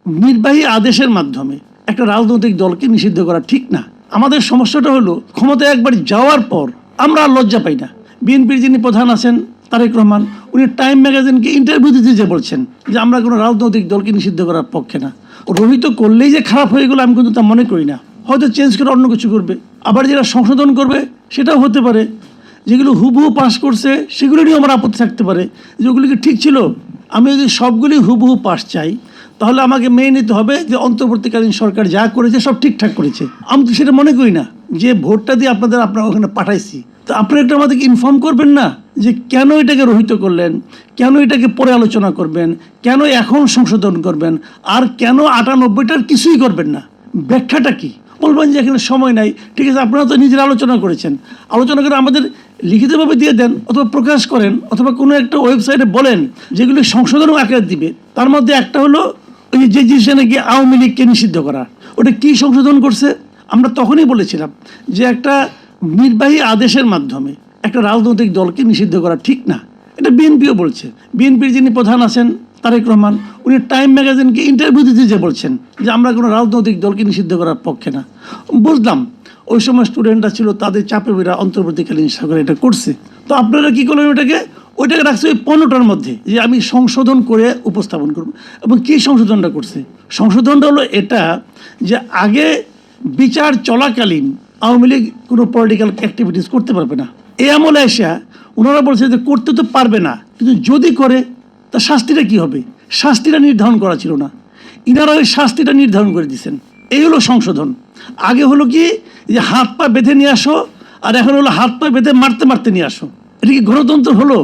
নির্বাহী আদেশের মাধ্যমে একটা রাজনৈতিক দলকে নিষিদ্ধ করা ঠিক না। আমাদের সমস্যাটা হলো ক্ষমতায় একবার যাওয়ার পর আমরা আর লজ্জা পাই না। বিএনপির যিনি প্রধান আছেন তারেক রহমান, উনি টাইম ম্যাগাজিনকে ইন্টারভিউ দিতে যে বলছেন যে আমরা কোনো রাজনৈতিক দলকে নিষিদ্ধ করার পক্ষে না। রোহিত করলেই যে খারাপ হয়ে গেল আমি কিন্তু তা মনে করি না। হয়তো চেঞ্জ করে অন্য কিছু করবে, আবার যেটা সংশোধন করবে সেটাও হতে পারে। যেগুলো হুবহু পাস করছে সেগুলো নিয়ে আমার আপত্তি থাকতে পারে যে ওগুলি কি ঠিক ছিল। আমি যদি সবগুলি হুবহু পাস চাই তাহলে আমাকে মেনে নিতে হবে যে অন্তর্বর্তীকালীন সরকার যা করেছে সব ঠিকঠাক করেছে। আমি তো সেটা মনে করি না। যে ভোটটা দিয়ে আপনারা ওখানে পাঠাইছি, তো আপনারা একটু আমাদেরকে ইনফর্ম করবেন না যে কেন এটাকে রহিত করলেন, কেন এটাকে পরে আলোচনা করবেন, কেন এখন সংশোধন করবেন, আর কেন 98টার কিছুই করবেন না। ব্যাখ্যাটা কি? বলবেন যে এখানে সময় নাই। ঠিক আছে, আপনারা তো নিজেরা আলোচনা করেছেন, আলোচনা করে আমাদের লিখিতভাবে দিয়ে দেন অথবা প্রকাশ করেন অথবা কোনো একটা ওয়েবসাইটে বলেন যেগুলি সংশোধনও আকার দিবে। তার মধ্যে একটা হলো ওই যে জিনিসটা নাকি আওয়ামী লীগকে নিষিদ্ধ করা, ওটা কি সংশোধন করছে? আমরা তখনই বলেছিলাম যে একটা নির্বাহী আদেশের মাধ্যমে একটা রাজনৈতিক দলকে নিষিদ্ধ করা ঠিক না। এটা বিএনপিও বলছে। বিএনপির যিনি প্রধান আছেন তারেক রহমান, উনি টাইম ম্যাগাজিনকে ইন্টারভিউ দিতে যে বলছেন যে আমরা কোনো রাজনৈতিক দলকে নিষিদ্ধ করার পক্ষে না। বুঝলাম ওই সময় স্টুডেন্টরা ছিল, তাদের চাপে বেরা অন্তর্বর্তীকালীন সরকার এটা করছে। তো আপনারা কী করলেন? ওইটাকে রাখছে ওই 15টার মধ্যে যে আমি সংশোধন করে উপস্থাপন করব। এবং কী সংশোধনটা করছে? সংশোধনটা হলো এটা যে আগে বিচার চলাকালীন আওয়ামী লীগ কোনো পলিটিক্যাল অ্যাক্টিভিটিস করতে পারবে না। এই আমলে এসে ওনারা বলছে যে করতে তো পারবে না, কিন্তু যদি করে তা শাস্তিটা কী হবে? শাস্তিটা নির্ধারণ করা ছিল না, ইনারা ওই শাস্তিটা নির্ধারণ করে দিয়েছেন। এই হলো সংশোধন। আগে হলো কি যে হাত পা বেঁধে নিয়ে আসো, আর এখন হলো হাত পা বেঁধে মারতে মারতে নিয়ে আসো। এটা কি গণতন্ত্র হলো?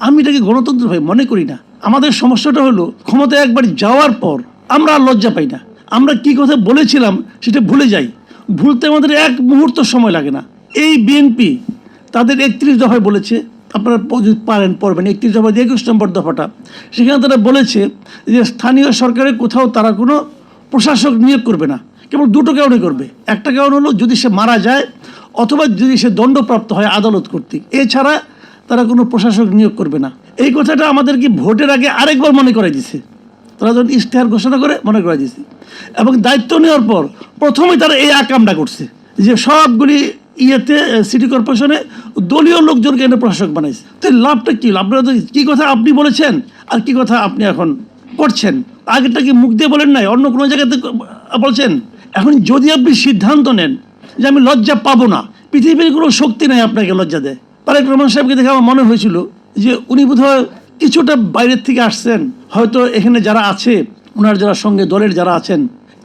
আমি এটাকে গণতন্ত্র ভাই মনে করি না। আমাদের সমস্যাটা হলো ক্ষমতায় একবার যাওয়ার পর আমরা আর লজ্জা পাই না। আমরা কি কথা বলেছিলাম সেটা ভুলে যাই। ভুলতে আমাদের এক মুহূর্ত সময় লাগে না। এই বিএনপি তাদের 31 দফায় বলেছে, আপনারা যদি পারেন পড়বেন 31 দফা 21 নম্বর দফাটা। সেখানে তারা বলেছে যে স্থানীয় সরকারের কোথাও তারা কোনো প্রশাসক নিয়োগ করবে না, কেবল দুটো কারণে করবে। একটা কারণ হলো যদি সে মারা যায় অথবা যদি সে দণ্ডপ্রাপ্ত হয় আদালত কর্তৃক, এছাড়া তারা কোনো প্রশাসক নিয়োগ করবে না। এই কথাটা আমাদেরকে ভোটের আগে আরেকবার মনে করাই দিছে। তারা যখন ইশতেহার ঘোষণা করে মনে করাই দিছে, এবং দায়িত্ব নেওয়ার পর প্রথমেই তারা এই আকামটা করছে যে সবগুলি সিটি কর্পোরেশনে দলীয় লোকজনকে এনে প্রশাসক বানাইছে। তো লাভটা কী? আপনারা তো কী কথা আপনি বলেছেন আর কি কথা আপনি এখন করছেন। আগেরটা কি মুখ দিয়ে বলেন নাই, অন্য কোনো জায়গাতে বলছেন। এখন যদি আপনি সিদ্ধান্ত নেন যে আমি লজ্জা পাবো না, পৃথিবীর কোনো শক্তি নাই আপনাকে লজ্জা দেয়। তারেক রহমান সাহেবকে দেখে আমার মনে হয়েছিল যে উনি বোধহয় কিছুটা বাইরের থেকে আসছেন, হয়তো এখানে যারা আছে ওনার যারা সঙ্গে দলের যারা আছেন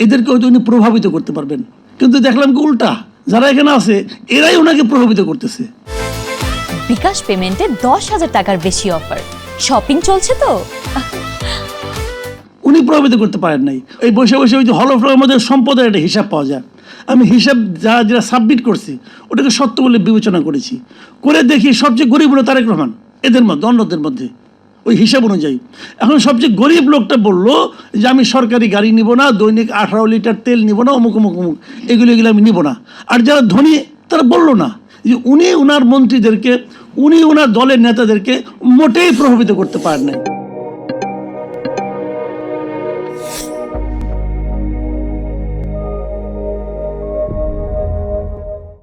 এদেরকে হয়তো উনি প্রভাবিত করতে পারবেন। কিন্তু দেখলাম কি উল্টা, যারা এখানে আছে এরাই ওনাকে প্রভাবিত করতেছে। বিকাশ পেমেন্টে 10,000 টাকার বেশি অফার, শপিং চলছে তো। উনি প্রভাবিত করতে পারেন নাই। এই বসে বসে ওই যে হলফনামার মধ্যে সম্পদের একটা হিসাব পাওয়া যায়। আমি হিসাব যেটা সাবমিট করছি ওটাকে সত্য বলে বিবেচনা করেছি, করে দেখি সবচেয়ে গরিব হলো তারেক রহমান এদের মধ্যে, অন্যদের মধ্যে ওই হিসাব অনুযায়ী। এখন সবচেয়ে গরিব লোকটা বললো যে আমি সরকারি গাড়ি নিব না, দৈনিক 18 লিটার তেল নিব না, অমুক অমুক অমুক এগুলো আমি নিব না। আর যারা ধনী তারা বললো না যে উনি ওনার মন্ত্রীদেরকে, উনি ওনার দলের নেতাদেরকে মোটেই প্রভাবিত করতে পারেন নাই।